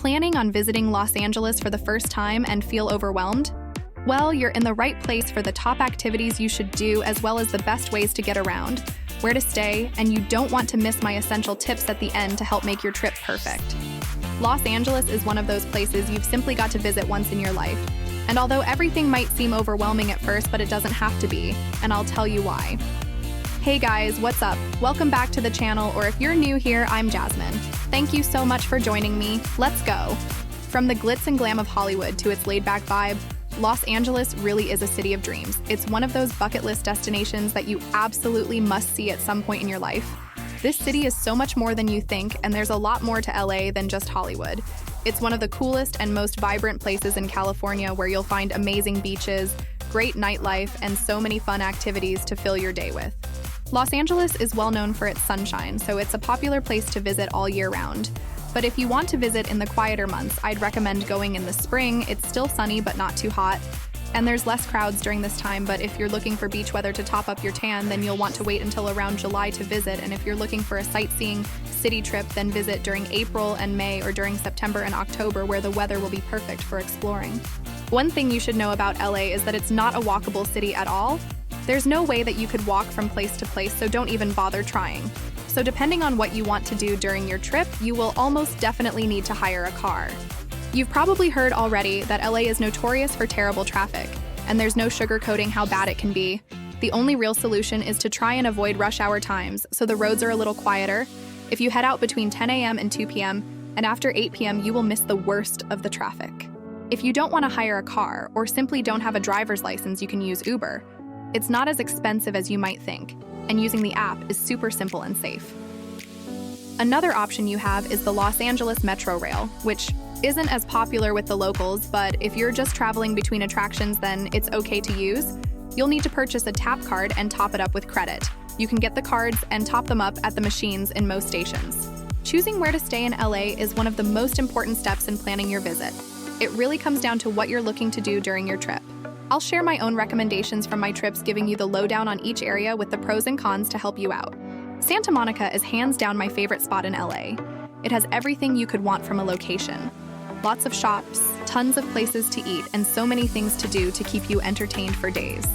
Planning on visiting Los Angeles for the first time and feel overwhelmed? Well, you're in the right place for the top activities you should do as well as the best ways to get around, where to stay, and you don't want to miss my essential tips at the end to help make your trip perfect. Los Angeles is one of those places you've simply got to visit once in your life. And although everything might seem overwhelming at first, but it doesn't have to be, and I'll tell you why. Hey guys, what's up? Welcome back to the channel, or if you're new here, I'm Jasmine. Thank you so much for joining me. Let's go. From the glitz and glam of Hollywood to its laid-back vibe, Los Angeles really is a city of dreams. It's one of those bucket list destinations that you absolutely must see at some point in your life. This city is so much more than you think, and there's a lot more to LA than just Hollywood. It's one of the coolest and most vibrant places in California where you'll find amazing beaches, great nightlife, and so many fun activities to fill your day with. Los Angeles is well known for its sunshine, so it's a popular place to visit all year round. But if you want to visit in the quieter months, I'd recommend going in the spring. It's still sunny but not too hot, and there's less crowds during this time. But if you're looking for beach weather to top up your tan, then you'll want to wait until around July to visit. And if you're looking for a sightseeing city trip, then visit during April and May or during September and October, where the weather will be perfect for exploring. One thing you should know about LA is that it's not a walkable city at all. There's no way that you could walk from place to place, so don't even bother trying. So depending on what you want to do during your trip, you will almost definitely need to hire a car. You've probably heard already that LA is notorious for terrible traffic, and there's no sugarcoating how bad it can be. The only real solution is to try and avoid rush hour times, so the roads are a little quieter. If you head out between 10 a.m. and 2 p.m., and after 8 p.m., you will miss the worst of the traffic. If you don't want to hire a car, or simply don't have a driver's license, you can use Uber. It's not as expensive as you might think, and using the app is super simple and safe. Another option you have is the Los Angeles Metro Rail, which isn't as popular with the locals, but if you're just traveling between attractions, then it's okay to use. You'll need to purchase a tap card and top it up with credit. You can get the cards and top them up at the machines in most stations. Choosing where to stay in LA is one of the most important steps in planning your visit. It really comes down to what you're looking to do during your trip. I'll share my own recommendations from my trips, giving you the lowdown on each area with the pros and cons to help you out. Santa Monica is hands down my favorite spot in LA. It has everything you could want from a location. Lots of shops, tons of places to eat, and so many things to do to keep you entertained for days.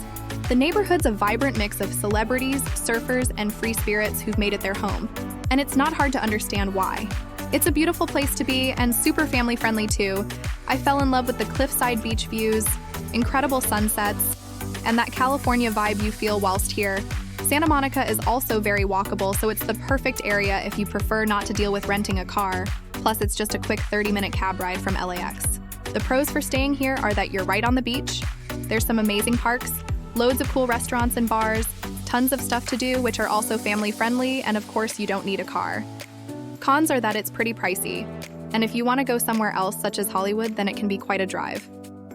The neighborhood's a vibrant mix of celebrities, surfers, and free spirits who've made it their home, and it's not hard to understand why. It's a beautiful place to be and super family-friendly too. I fell in love with the cliffside beach views, incredible sunsets, and that California vibe you feel whilst here. Santa Monica is also very walkable, so it's the perfect area if you prefer not to deal with renting a car. Plus, it's just a quick 30-minute cab ride from LAX. The pros for staying here are that you're right on the beach, there's some amazing parks, loads of cool restaurants and bars, tons of stuff to do which are also family-friendly, and of course you don't need a car. Cons are that it's pretty pricey, and if you want to go somewhere else such as Hollywood, then it can be quite a drive.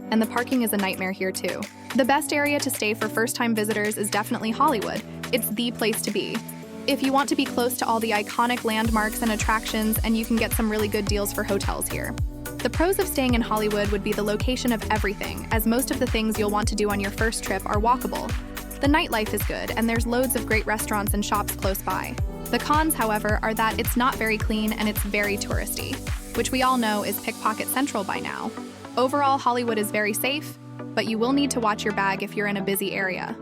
And the parking is a nightmare here too. The best area to stay for first-time visitors is definitely Hollywood. It's the place to be. If you want to be close to all the iconic landmarks and attractions, and you can get some really good deals for hotels here. The pros of staying in Hollywood would be the location of everything, as most of the things you'll want to do on your first trip are walkable. The nightlife is good, and there's loads of great restaurants and shops close by. The cons, however, are that it's not very clean and it's very touristy, which we all know is pickpocket central by now. Overall, Hollywood is very safe, but you will need to watch your bag if you're in a busy area.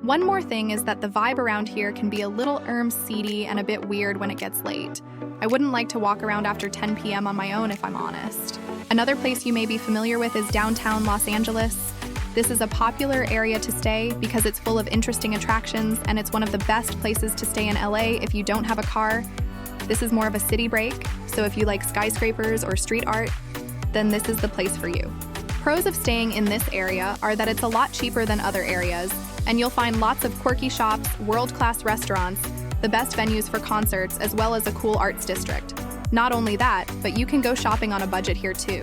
One more thing is that the vibe around here can be a little seedy and a bit weird when it gets late. I wouldn't like to walk around after 10 p.m. on my own if I'm honest. Another place you may be familiar with is downtown Los Angeles. This is a popular area to stay because it's full of interesting attractions, and it's one of the best places to stay in LA if you don't have a car. This is more of a city break, so if you like skyscrapers or street art, then this is the place for you. Pros of staying in this area are that it's a lot cheaper than other areas, and you'll find lots of quirky shops, world-class restaurants, the best venues for concerts, as well as a cool arts district. Not only that, but you can go shopping on a budget here too.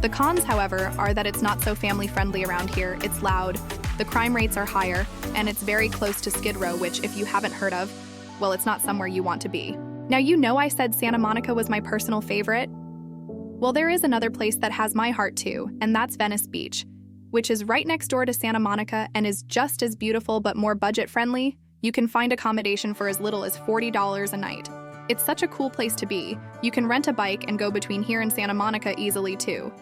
The cons, however, are that it's not so family-friendly around here, it's loud, the crime rates are higher, and it's very close to Skid Row, which, if you haven't heard of, well, it's not somewhere you want to be. Now, you know I said Santa Monica was my personal favorite. Well, there is another place that has my heart too, and that's Venice Beach, which is right next door to Santa Monica and is just as beautiful but more budget-friendly. You can find accommodation for as little as $40 a night. It's such a cool place to be. You can rent a bike and go between here and Santa Monica easily too.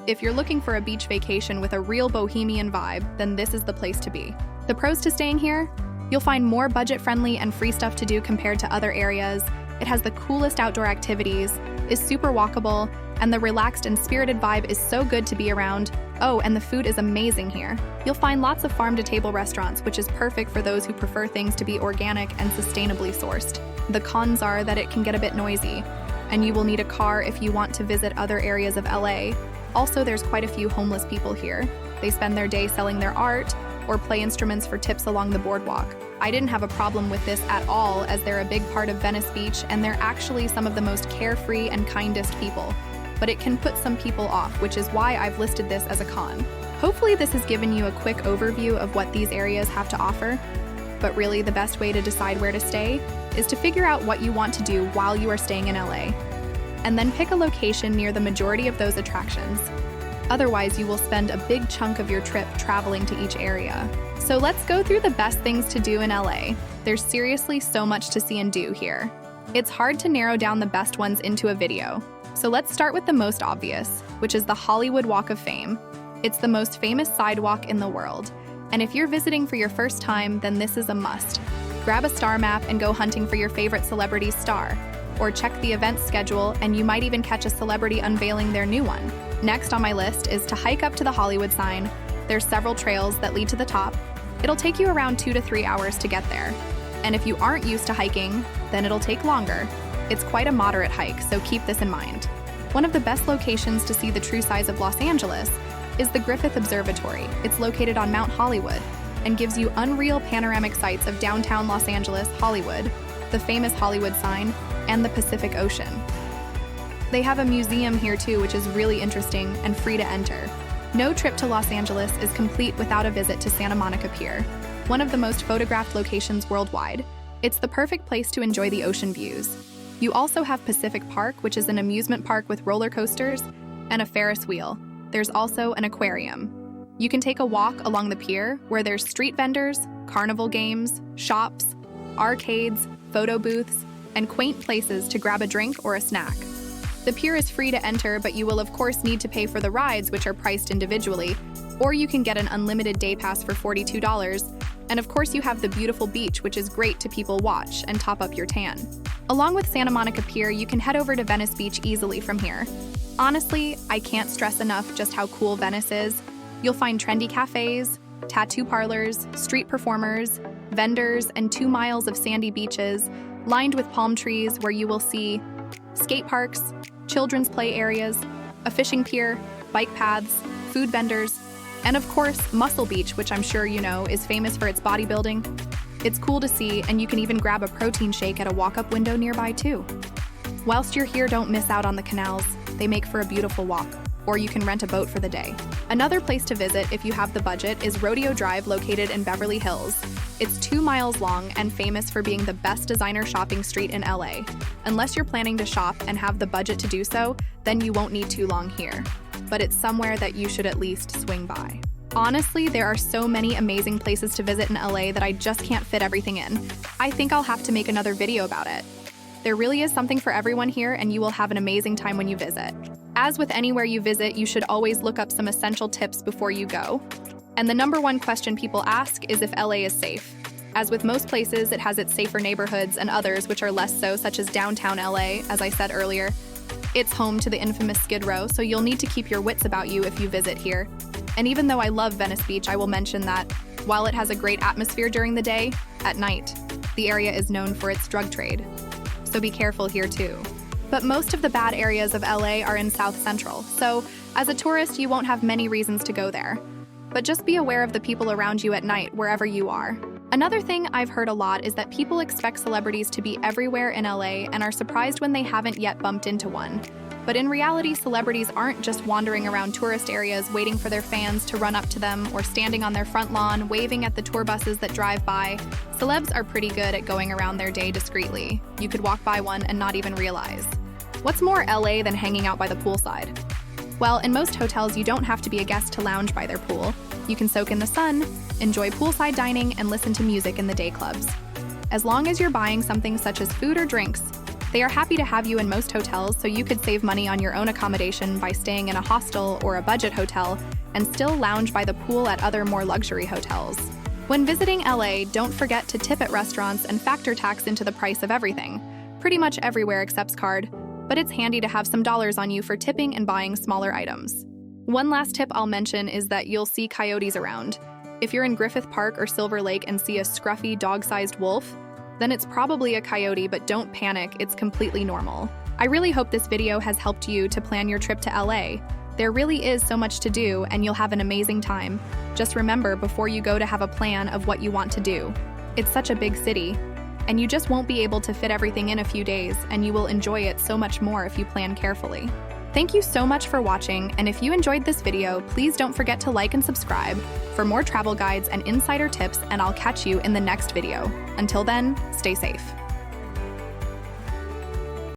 If you're looking for a beach vacation with a real Bohemian vibe, then this is the place to be. The pros to staying here? You'll find more budget-friendly and free stuff to do compared to other areas. It has the coolest outdoor activities, is super walkable, and the relaxed and spirited vibe is so good to be around. Oh, and the food is amazing here. You'll find lots of farm-to-table restaurants, which is perfect for those who prefer things to be organic and sustainably sourced. The cons are that it can get a bit noisy, and you will need a car if you want to visit other areas of LA. Also, there's quite a few homeless people here. They spend their day selling their art or play instruments for tips along the boardwalk. I didn't have a problem with this at all, as they're a big part of Venice Beach and they're actually some of the most carefree and kindest people. But it can put some people off, which is why I've listed this as a con. Hopefully this has given you a quick overview of what these areas have to offer. But really, the best way to decide where to stay is to figure out what you want to do while you are staying in LA, and then pick a location near the majority of those attractions. Otherwise, you will spend a big chunk of your trip traveling to each area. So let's go through the best things to do in LA. There's seriously so much to see and do here. It's hard to narrow down the best ones into a video. So let's start with the most obvious, which is the Hollywood Walk of Fame. It's the most famous sidewalk in the world. And if you're visiting for your first time, then this is a must. Grab a star map and go hunting for your favorite celebrity's star. Or check the event schedule and you might even catch a celebrity unveiling their new one. Next on my list is to hike up to the Hollywood sign. There's several trails that lead to the top. It'll take you around 2 to 3 hours to get there. And if you aren't used to hiking, then it'll take longer. It's quite a moderate hike, so keep this in mind. One of the best locations to see the true size of Los Angeles is the Griffith Observatory. It's located on Mount Hollywood and gives you unreal panoramic sights of downtown Los Angeles, Hollywood, the famous Hollywood sign, and the Pacific Ocean. They have a museum here too, which is really interesting and free to enter. No trip to Los Angeles is complete without a visit to Santa Monica Pier, one of the most photographed locations worldwide. It's the perfect place to enjoy the ocean views. You also have Pacific Park, which is an amusement park with roller coasters and a Ferris wheel. There's also an aquarium. You can take a walk along the pier where there's street vendors, carnival games, shops, arcades, photo booths, and quaint places to grab a drink or a snack. The pier is free to enter, but you will of course need to pay for the rides, which are priced individually, or you can get an unlimited day pass for $42. And of course you have the beautiful beach, which is great to people watch and top up your tan. Along with Santa Monica Pier, you can head over to Venice Beach easily from here. Honestly, I can't stress enough just how cool Venice is. You'll find trendy cafes, tattoo parlors, street performers, vendors, and 2 miles of sandy beaches lined with palm trees where you will see skate parks, children's play areas, a fishing pier, bike paths, food vendors, and of course, Muscle Beach, which I'm sure you know is famous for its bodybuilding. It's cool to see, and you can even grab a protein shake at a walk-up window nearby too. Whilst you're here, don't miss out on the canals. They make for a beautiful walk. Or you can rent a boat for the day. Another place to visit if you have the budget is Rodeo Drive, located in Beverly Hills. It's 2 miles long and famous for being the best designer shopping street in LA. Unless you're planning to shop and have the budget to do so, then you won't need too long here. But it's somewhere that you should at least swing by. Honestly, there are so many amazing places to visit in LA that I just can't fit everything in. I think I'll have to make another video about it. There really is something for everyone here, and you will have an amazing time when you visit. As with anywhere you visit, you should always look up some essential tips before you go. And the #1 question people ask is if LA is safe. As with most places, it has its safer neighborhoods and others which are less so, such as downtown LA, as I said earlier. It's home to the infamous Skid Row, so you'll need to keep your wits about you if you visit here. And even though I love Venice Beach, I will mention that while it has a great atmosphere during the day, at night, the area is known for its drug trade. So be careful here too. But most of the bad areas of LA are in South Central, so as a tourist, you won't have many reasons to go there. But just be aware of the people around you at night, wherever you are. Another thing I've heard a lot is that people expect celebrities to be everywhere in LA and are surprised when they haven't yet bumped into one. But in reality, celebrities aren't just wandering around tourist areas waiting for their fans to run up to them or standing on their front lawn waving at the tour buses that drive by. Celebs are pretty good at going around their day discreetly. You could walk by one and not even realize. What's more LA than hanging out by the poolside? Well, in most hotels, you don't have to be a guest to lounge by their pool. You can soak in the sun, enjoy poolside dining, and listen to music in the day clubs. As long as you're buying something such as food or drinks, They are happy to have you in most hotels, so you could save money on your own accommodation by staying in a hostel or a budget hotel and still lounge by the pool at other more luxury hotels. When visiting LA, don't forget to tip at restaurants and factor tax into the price of everything. Pretty much everywhere accepts card, but it's handy to have some dollars on you for tipping and buying smaller items. One last tip I'll mention is that you'll see coyotes around. If you're in Griffith Park or Silver Lake and see a scruffy dog-sized wolf, then it's probably a coyote, but don't panic, it's completely normal. I really hope this video has helped you to plan your trip to LA. There really is so much to do, and you'll have an amazing time. Just remember before you go to have a plan of what you want to do. It's such a big city, and you just won't be able to fit everything in a few days, and you will enjoy it so much more if you plan carefully. Thank you so much for watching, and if you enjoyed this video, please don't forget to like and subscribe for more travel guides and insider tips, and I'll catch you in the next video. Until then, stay safe.